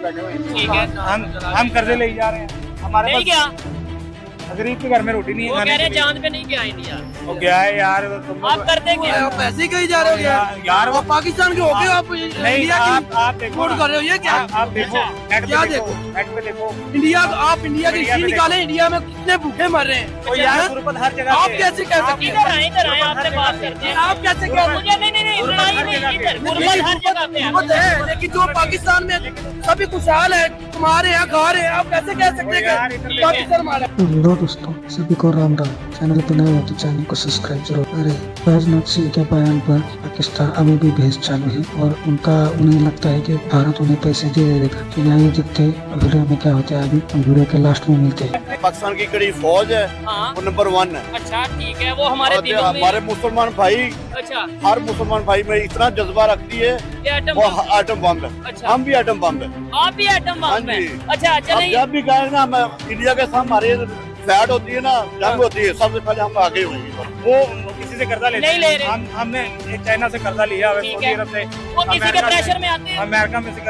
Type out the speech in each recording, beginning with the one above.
बैठे हुए हैं। ठीक है, हम कर्जे ले जा रहे हैं। हमारे नहीं गया, गरीब के घर में रोटी नहीं है। वो कह रहे हैं चांद पे नहीं गया इंडिया। वो गया है यार, आप करते क्या? आप पैसे कहीं जा रहे हो यार, वो पाकिस्तान के हो गए, आप नहीं, आप देखो कर रहे हो ये क्या? आप देखो नेट क्या पे देखो? नेट पे देखो इंडिया, आप इंडिया की हिस्ट्री निकालें, इंडिया में कितने भूखे मर रहे हैं। तो यार गुर्बत हर जगह आप पे है। कैसे कह सकते हैं? इधर आए आपसे बात करते हैं। आप कैसे कह रहे मुझे नहीं लड़ाई नहीं, इधर गुर्बत हर जगह पे है। हैं? लेकिन जो पाकिस्तान में सभी खुशहाल है, तुम्हारे यहाँ खा रहे हैं, आप कैसे कह सकते हैं कि पाकिस्तान मारा? हेलो दोस्तों, सभी को राम राम। चैनल पर नए हो तो चैनल को सब्सक्राइब जरूर करें। राजनाथ सिंह के बयान पर पाकिस्तान अभी भी बहस चालू है और उन्हें लगता है कि भारत उन्हें पैसे दे देगा। तो यहाँ देखते हैं वीडियो में क्या होता है। अभी वीडियो के लास्ट में मिलते हैं। पाकिस्तान की कड़ी फौज है, वो नंबर 1 है। अच्छा ठीक है, वो हमारे दिलों में। हमारे मुसलमान भाई, अच्छा, हर मुसलमान भाई में इतना जज्बा रखती है, ये एटम वो बम। आइटम बम है। अच्छा। हम भी आइटम बम है। आप भी एटम बम हाँ है। जी। अच्छा अब चलिए, जब भी कहें ना, मैं इंडिया के साथ हमारे फैट होती है ना, जंग होती है, सबसे पहले हम आगे होंगे। वो किसी से कर्जा लेते नहीं ले रहे। हमने चाइना से कर्जा लिया है, ठीक सऊदी है। अरब से, वो किसी के प्रेशर में आते हैं। अमेरिका में से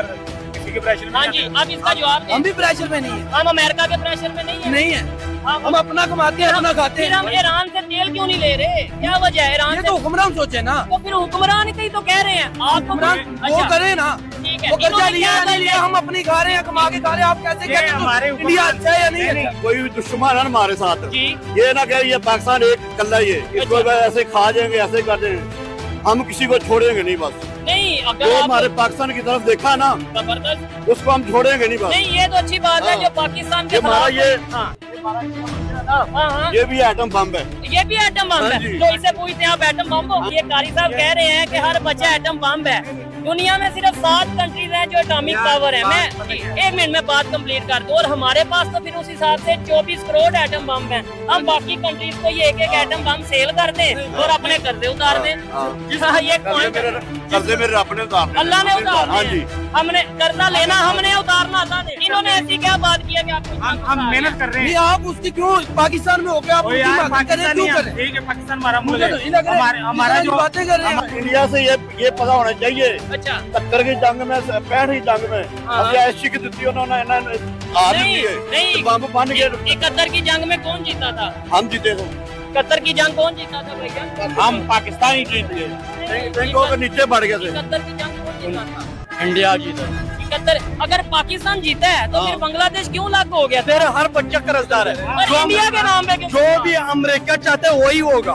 किसी के प्रेशर में हाँ आते जी, हैं। आप इसका जवाब दें। हम भी प्रेशर में नहीं है, हम अमेरिका के प्रेशर में नहीं है। नहीं है। हम अपना कमाते हैं, अपना खाते फिर हम हैं। ईरान से तेल क्यों नहीं ले रहे? क्या वजह है ईरान ये से? तो हुक्मरान सोचे ना, तो फिर हुक्मरान ही तो कह रहे हैं आपको। हुक्मरान वो अच्छा, करे ना, ठीक है। वो कर्जा इन्होंने लिया क्या नहीं लिया, किया? हम अपनी खा रहे हैं, कमा के खा रहे हैं। आप कैसे ये कहते हमारे हो इंडिया अच्छा है या नहीं नहीं, अच्छा? कोई भी दुश्मन है हमारे साथ, जी। ये ना कहे ये पाकिस्तान एक कल्ला ही है, इसको अच्छा। ऐसे खा जाएंगे, ऐसे कर देंगे, हम किसी को छोड़ेंगे नहीं। बस नहीं, जो अगर आप हमारे पाकिस्तान की तरफ देखा ना, जबरदस्त। उसको हम छोड़ेंगे नहीं। बस नहीं, ये तो अच्छी बात है हाँ। जो पाकिस्तान के ये हमारा खिलाफ। ये हाँ हाँ, हाँ हाँ, ये भी आइटम बम है। ये भी एटम बम हाँ है। जी। तो इसे पूछते हैं आप एटम बम हो? ये कारी साहब कह रहे हैं कि हर बच्चा एटम बम है। दुनिया में सिर्फ 7 कंट्रीज हैं जो एटॉमिक पावर है। मैं 1 मिनट में बात कंप्लीट कर दूं। और हमारे पास तो फिर उस हिसाब से 24 करोड़ एटम बम है। हम बाकी कंट्रीज को ये एक एटम बम सेल कर दें और अपने कर्जे उतार दें। हाँ, ये पॉइंट कर्जे मेरे अपने उतारने, अल्लाह ने उतार हाँ दिए। जी। हमने कर्जा लेना, हमने उतारना था। इन्होंने ऐसी क्या बात की है कि आपको हम मेहनत कर रहे नहीं, हैं। आप उसकी क्यों पाकिस्तान में होके आप और उसकी यार बात करें, पाकिस्तान क्यों नहीं करें? है, ठीक है, पाकिस्तान हमारा मुल्क मुझे तो नहीं लग है। रहा है हमारा जो बातें कर रहे हैं। इंडिया से ये पता होना चाहिए, अच्छा 70 की जंग में, 65 की जंग में हाँ। अभी ऐसी की दी उन्होंने हार दी है। नहीं, बम बन गए, 71 की जंग में कौन जीता था? हम जीते थे। 71 की जंग कौन जीता था भैया? हम पाकिस्तान ही जीत गए। बैंकों के नीचे बढ़ गए थे। 71 की जंग कौन जीता था? इंडिया जीता। 71। अगर पाकिस्तान जीता है तो फिर बांग्लादेश क्यों लागू हो गया? फिर हर बच्चा कर्जदार है। और इंडिया के नाम पे क्यों? जो भी अमेरिका चाहता है वही होगा।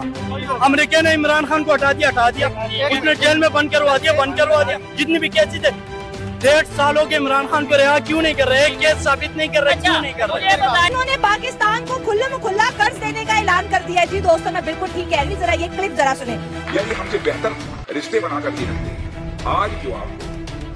अमेरिका ने इमरान खान को हटा दिया, उसने जेल में बंद करवा दिया। जितनी भी केसेस थे, 1.5 सालों के इमरान खान को रिहा क्यों नहीं कर रहे? केस साबित नहीं कर रहे, क्यों नहीं कर रहे? मुझे बताएं। उन्होंने पाकिस्तान को खुल्ले में खुल्ला कर्ज देने का ऐलान कर दिया है। जी दोस्तों, मैं बिल्कुल ठीक कह रही हूँ। जरा ये क्लिप जरा सुने। यदि हमसे बेहतर रिश्ते बनाकर भी रखते हैं, आज जो आपको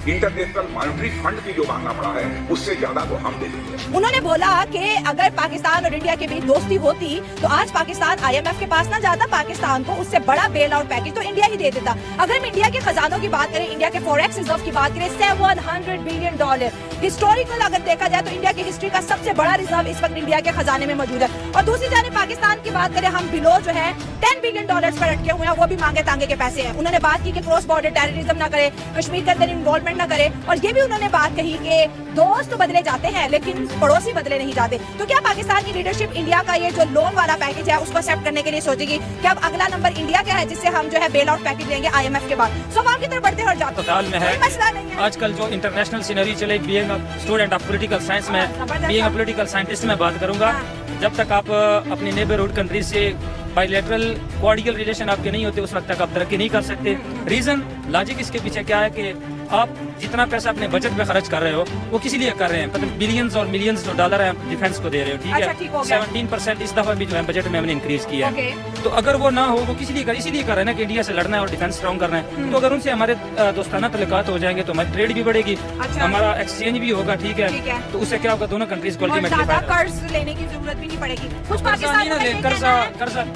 इंटरनेशनल मॉनेटरी फंड की जो मांगना पड़ा है, उससे ज्यादा तो हम दे देंगे। उन्होंने बोला कि अगर पाकिस्तान और इंडिया के बीच दोस्ती होती तो आज पाकिस्तान IMF के पास ना जाता, पाकिस्तान को उससे बड़ा बेल आउट पैकेज तो इंडिया ही दे देता। अगर हम इंडिया के खजानों की बात करें, इंडिया के फॉरेक्स रिजर्व की बात करें, $700 बिलियन हिस्टोरिकल अगर देखा जाए तो इंडिया की हिस्ट्री का सबसे बड़ा रिजर्व इस वक्त इंडिया के खजाने में मौजूद है। और दूसरी जानिब पाकिस्तान की बात करें, हम बिलो जो है $10 बिलियन पर अटके हुए हैं, वो भी मांगे तांगे के पैसे हैं। उन्होंने बात की कि क्रॉस बॉर्डर टेररिज्म ना करे, कश्मीर के अंदर इन्वॉल्वमेंट न करे। और ये भी उन्होंने बात कही कि दोस्त तो बदले जाते हैं लेकिन पड़ोसी बदले नहीं जाते। तो क्या पाकिस्तान की लीडरशिप इंडिया का ये जो लोन वाला पैकेज है उसको एक्सेप्ट करने के लिए सोचेगी कि अब अगला नंबर इंडिया का है जिससे हम जो है बेल आउट पैकेज लेंगे IMF के बाद? सवाल की तरफ बढ़ते और जाते अस्पताल में है। कोई मसला नहीं है। आजकल जो इंटरनेशनल सीनरी चले, being student of political science में, बीइंग पॉलिटिकल साइंटिस्ट में बात करूंगा। जब तक आप अपनी नेबरहुड कंट्री से बायलैटरल कोऑर्डिनल रिलेशन आपके नहीं होते, उस वक्त तक आप तरक्की नहीं कर सकते। रीजन, लॉजिक इसके पीछे क्या है कि आप जितना पैसा अपने बजट में खर्च कर रहे हो वो किसी लिए कर रहे हैं, मतलब बिलियंस और मिलियंस जो डॉलर है डिफेंस को दे रहे हो, ठीक अच्छा, है। ठीक हो गया। 17% इस दफा भी जो है बजट में हमने इंक्रीज किया है। ओके। तो अगर वो ना हो, वो इसीलिए कर रहे हैं ना कि इंडिया से लड़ना है और डिफेंस स्ट्रॉन्ग करना है। तो अगर उनसे हमारे दोस्ताना तल्लुकात हो जाएंगे तो हमारी ट्रेड भी बढ़ेगी, अच्छा। हमारा एक्सचेंज भी होगा, ठीक है। तो उससे क्या होगा, दोनों कंट्रीज को और अल्टीमेटली ज्यादा फायदा। कर्ज लेने की जरूरत भी नहीं पड़ेगी। कुछ कर्जा पाकिस्तान नहीं ना ले,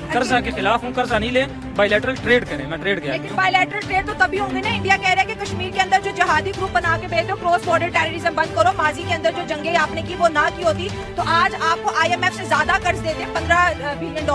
कर्जा के खिलाफ हूँ, कर्जा नहीं ले, बायलैटरल ट्रेड करें। मैं ट्रेड किया लेकिन बायलैटरल ट्रेड तो तभी होंगे ना। इंडिया कह रहा है कि कश्मीर के अंदर जो जहादी जहादी ग्रुप बना के भेजते हो, क्रॉस बॉर्डर टेररिज्म बंद करो, माजी के अंदर जो जंगें आपने की वो ना की होती तो आज आपको IMF से ज्यादा कर्ज देते, $15 बिलियन,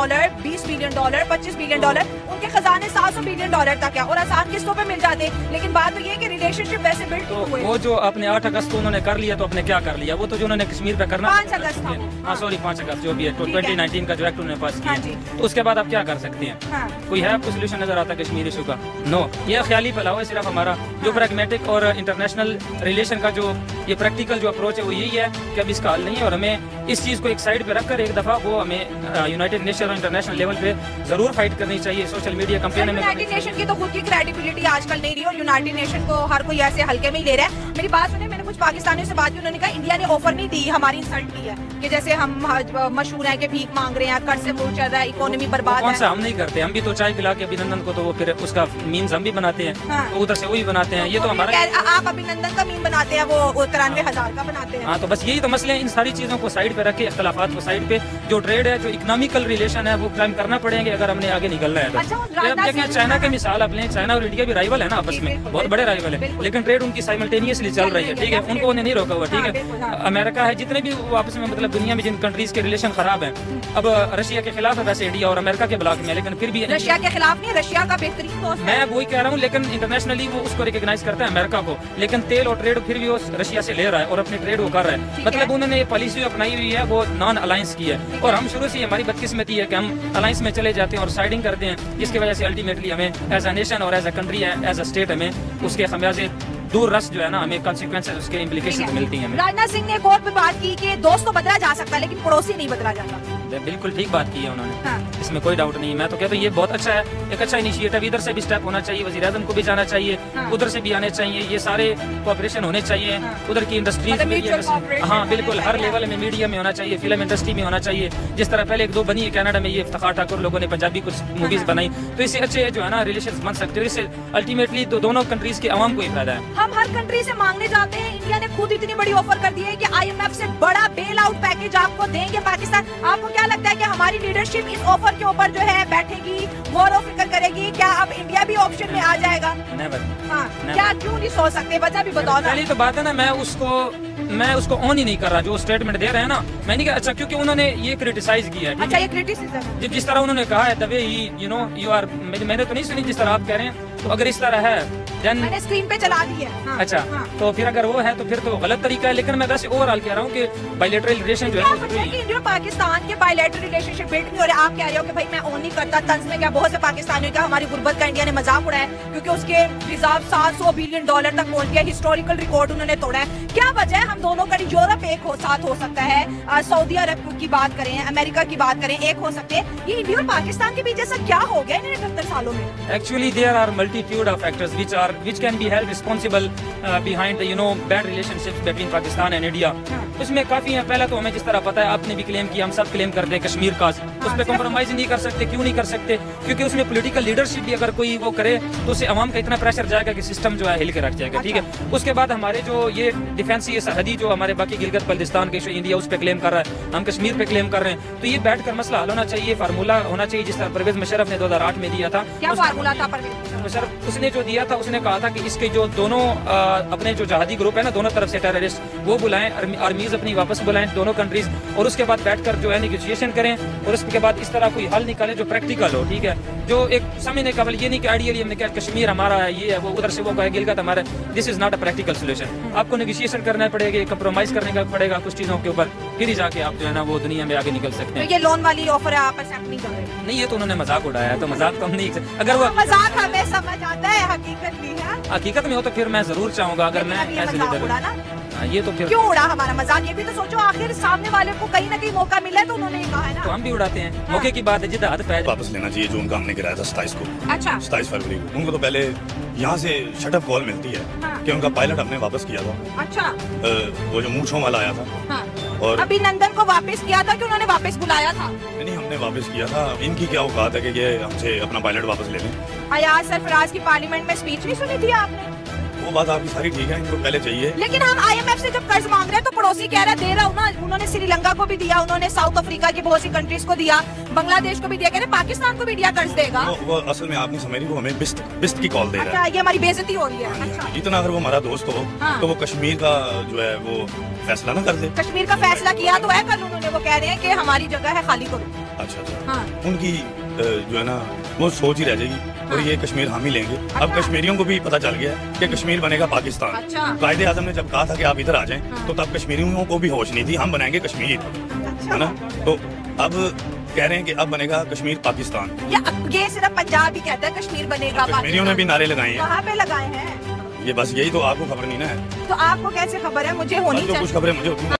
$20 बिलियन, $25 बिलियन, उनके खजाने $700 बिलियन तक है और आसान किस्तों पे मिल जाते। लेकिन बात तो ये कि रिलेशनशिप वैसे बिल्ड हुए। वो जो अपने 8 अगस्त को उन्होंने कर लिया तो अपने क्या कर लिया, वो तो जो उन्होंने कश्मीर पे करना 5 अगस्त था। हाँ सॉरी 5 अगस्त जो भी है, 2019 का जो एक्ट उन्होंने पास किया, तो उसके बाद आप क्या कर सकते हैं? कोई है आपको सोल्यूशन नजर आता कश्मीर इशू का? नो, ये ख्याली फैलाव है सिर्फ हमारा। जो प्रैग्मेटिक और इंटरनेशनल रिलेशन का जो ये प्रैक्टिकल जो अप्रोच है वो यही है कि अब इसका हल नहीं है और हमें इस चीज को एक साइड पे रखकर एक दफा वो हमें यूनाइटेड नेशन और इंटरनेशनल लेवल पे जरूर फाइट करनी चाहिए। सोशल मीडिया कंपेन में यूनाइटेड नेशन की तो खुद की क्रेडिबिलिटी आजकल नहीं रही और यूनाइटेड नेशन को हर कोई ऐसे हल्के में ही ले रहा है। मेरी बात सुने, मैंने कुछ पाकिस्तानियों से बात की, उन्होंने कहा इंडिया ने ऑफर नहीं दी, हमारी इंसल्ट की है कि जैसे हम मशहूर हैं कि भीख मांग रहे हैं, कर्ज से मुल्क चल रहा है, इकोनॉमी बर्बाद है। हम नहीं करते, हम भी तो चाय पिला के अभिनंदन को तो वो फिर उसका मीम्स हम भी बनाते हैं, तो उधर से वही बनाते हैं। ये तो हमारा आप अभिनंदन का मीम बनाते हैं, वो 93,000 का बनाते हैं। हाँ, तो बस यही तो मसले हैं। इन सारी चीजों को साइड पे रखे, इख्तलाफात को साइड पे, जो ट्रेड है, जो इकोनॉमिकल रिलेशन है वो क्लाइम करना पड़ेंगे अगर हमने आगे निकलना है। देखिए चाइना की मिसाल आप लें, चाइना और इंडिया भी राइवल है ना आपस में, बहुत बड़े राइवल है, लेकिन ट्रेड उनकी साइमल्टेनियसली चल रही है, ठीक है, उनको उन्हें नहीं रोका हुआ, ठीक है। अमेरिका है, जितने भी आपस में मतलब दुनिया में जिन कंट्रीज के रिलेशन खराब है, अब रशिया के खिलाफ है वैसे इंडिया और अमेरिका के ब्लॉक में, लेकिन फिर भी रशिया के खिलाफ नहीं, रशिया का बेहतरीन दोस्त मैं वही कह रहा हूँ, लेकिन इंटरनेशनली वो उसको रिकॉग्नाइज करता है अमेरिका को, लेकिन तेल और ट्रेड फिर भी वो रशिया से ले रहा है और अपनी ट्रेड वो कर रहा है। मतलब उन्होंने ये पॉलिसी अपनाई हुई है, वो नॉन अलायंस की है और हम शुरू से हमारी बदकिस्मती है कि हम अलायंस में चले जाते हैं और साइडिंग करते हैं, जिसकी वजह से अल्टीमेटली हमें एज अ नेशन और as a country, as a state हमें उसके खमियाजे दूर रस जो है ना, हमें कॉन्सिक्वेंसेस उसके इम्प्लीकेशन मिलती हैं। राजनाथ सिंह ने एक और भी बात की कि दोस्त तो बदला जा सकता है लेकिन पड़ोसी नहीं बदला जाता। बिल्कुल ठीक बात की है उन्होंने, इसमें कोई डाउट नहीं है। मैं तो कहता हूँ ये बहुत अच्छा है, एक अच्छा इनिशिएटिव, इधर से भी स्टेप होना चाहिए, वज़ीर-ए-आज़म को भी जाना चाहिए, उधर से भी आने चाहिए, ये सारे कोऑपरेशन होने चाहिए, उधर की इंडस्ट्रीज, हाँ बिल्कुल, हर लेवल में, मीडिया में होना चाहिए, फिल्म इंडस्ट्री में होना चाहिए, जिस तरह पहले 1-2 बनी है कनाडा में, ये इफ्तिखार ठाकुर लोगों ने पंजाबी कुछ मूवीज बनाई, तो इससे अच्छे जो है ना रिलेशन बन सकते हैं, इससे अल्टीमेटली तो दोनों कंट्रीज के अवाम को ही फायदा है। हम हर कंट्री से मांगने जाते हैं, इंडिया ने खुद इतनी बड़ी ऑफर कर दी है कि IMF से बड़ा बेल आउट पैकेज आपको देंगे पाकिस्तान। आपको क्या लगता है कि हमारी लीडरशिप इस ऑफर के ऊपर जो है बैठेगी, गौर फिक्र करेगी? क्या अब इंडिया भी ऑप्शन में आ जाएगा? हाँ, क्या क्यों नहीं सोच सकते? वजह भी बताओ ना। पहली तो बात है ना, मैं उसको ऑन ही नहीं कर रहा, जो स्टेटमेंट दे रहे हैं ना, मैं नहीं कहा अच्छा, क्योंकि उन्होंने ये क्रिटिसाइज किया है। अच्छा, ये क्रिटिसिज्म जिस तरह उन्होंने कहा है, द वे ही यू नो यू आर, मैंने तो नहीं सुनी जिस तरह आप कह रहे हैं, तो अगर इस तरह है मैंने स्क्रीन पे चला दी है। हाँ, अच्छा, हाँ। तो फिर अगर वो है तो फिर तो गलत तरीका है, लेकिन मैं वैसे ओवरऑल कह रहा हूँ कि बायलैटरल रिलेशन जो है इंडिया पाकिस्तान के बायलैटरल रिलेशनशिप बिल्ड नहीं हो रहे। आप कह रहे हो कि भाई मैं ऑन नहीं करता, तंज में क्या, बहुत से पाकिस्तानियों का हमारी गुर्बत का इंडिया ने मजाक उड़ाया क्योंकि उसके रिजर्व $700 बिलियन तक पहुंच गया, हिस्टोरिकल रिकॉर्ड उन्होंने तोड़ा है। क्या वजह है हम दोनों का? यूरोप एक साथ हो सकता है, सऊदी अरब की बात करें, अमेरिका की बात करें, एक हो सकते हैं। ये इंडिया और पाकिस्तान के बीच ऐसा क्या हो गया इन 78 सालों में? Actually there are multitude of factors which can be held responsible behind the bad relationships between Pakistan and India. उसमें काफी है। पहला तो हमें जिस तरह पता है, आपने भी क्लेम किया, हम सब क्लेम करते हैं कश्मीर का, उस पर कॉम्प्रोमाइज नहीं कर सकते। क्यों नहीं कर सकते? क्योंकि उसमें पॉलिटिकल लीडरशिप भी अगर कोई वो करे तो उससे अवाम का इतना प्रेशर जाएगा कि सिस्टम जो है हिल के रख जाएगा, ठीक है। उसके बाद हमारे जो ये डिफेंस, ये सरहदी जो हमारे बाकी गिलगित बल्तिस्तान के इंडिया उस पर क्लेम कर रहा है, हम कश्मीर पे क्लेम कर रहे हैं, तो ये बैठ कर मसला हल होना चाहिए, फार्मूला होना चाहिए, जिस तरह परवेज मुशर्रफ ने 2008 में दिया था। क्या फार्मूला था परवेज मुशर्रफ? उसने जो दिया था, उसने कहा था कि इसके जो दोनों अपने जो जहादी ग्रुप है ना, दोनों तरफ से टेररिस्ट, वो बुलाएं, आर्मीज अपनी वापस बुलाएं दोनों कंट्रीज, और उसके बाद बैठकर जो है नेगोशिएशन करें, और उसके बाद इस तरह कोई हल निकाले जो प्रैक्टिकल हो, ठीक है, जो एक समझने का, ये नहीं कि आइडियली हमने क्या कश्मीर हमारा है, ये है, वो उधर से वो कहे गिलगित हमारा, this is not a practical solution. आपको नेगोशिएशन करना पड़ेगा, कंप्रोमाइज करने का पड़ेगा कुछ चीजों के ऊपर, फिर ही जाके आप जो है ना वो दुनिया में आगे निकल सकते हैं। ये लोन वाली ऑफर है, आप एक्सेप्ट नहीं कर रहे? नहीं, ये तो उन्होंने मजाक उड़ाया, तो मजाक तो हम नहीं, अगर वो मजाक हमें समझ आता है, हकीकत भी है, हकीकत में हो तो फिर मैं जरूर चाहूंगा, अगर मैं ऐसे लीडर, ये तो फिर क्यों उड़ा हमारा मजाक? ये भी तो सोचो, आखिर सामने वाले को कहीं ना कहीं मौका मिला है तो उन्होंने ये कहा है ना, तो हम भी उड़ाते हैं। मौके की बात है, जितना हाथ पैर वापस लेना चाहिए जो उनका हमने गिराया था 27 को। अच्छा, 27 फरवरी को उनको तो पहले यहाँ से शटअप कॉल मिलती है कि उनका पायलट हमने वापस किया था। अच्छा, वो जो मूंछों वाला आया था, और अभिनंदन को वापस किया था कि उन्होंने वापस बुलाया था? नहीं, हमने वापस किया था। इनकी क्या औकात है कि ये हमसे अपना पायलट वापस ले लें? अयाज सरफराज की पार्लियामेंट में स्पीच नहीं सुनी थी आपने? वो बात आपकी सारी ठीक है, इनको पहले चाहिए। लेकिन हम IMF से जब कर्ज मांग रहे हैं तो पीओसी कह रहा दे रहा हूँ ना, उन्होंने श्रीलंका को भी दिया, उन्होंने साउथ अफ्रीका की बहुत सी कंट्रीज को दिया, बांग्लादेश को भी दिया, कह रहे पाकिस्तान को भी इंडिया कर्ज देगा। वो असल में आपने समझ, वो हमें बिस्त की कॉल दे रहा है। अच्छा, ये हमारी बेइज्जती हो रही है। अच्छा। इतना अगर वो हमारा दोस्त हो तो वो कश्मीर का जो है वो फैसला ना कर दे। कश्मीर का फैसला किया तो है कल उन्होंने, वो कह रहे हैं कि हमारी जगह है, खाली करो। अच्छा। उनकी जो है ना वो सोच ही रह जाएगी और ये कश्मीर हम ही लेंगे। अब कश्मीरियों को भी पता चल गया कि कश्मीर बनेगा पाकिस्तान। अच्छा। कायदे आजम ने जब कहा था कि आप इधर आ जाएं तो तब कश्मीरियों को भी होश नहीं थी, हम बनाएंगे कश्मीर, है ना। तो अब कह रहे हैं कि अब बनेगा कश्मीर पाकिस्तान। ये सिर्फ पंजाब ही कहता है कश्मीर बनेगा। कश्मीरियों ने भी नारे लगाए हैं। कहाँ पे लगाए हैं? ये बस यही तो आपको खबर नहीं ना है। तो आपको कैसे खबर है? मुझे होनी चाहिए। कुछ खबरें मुझे होती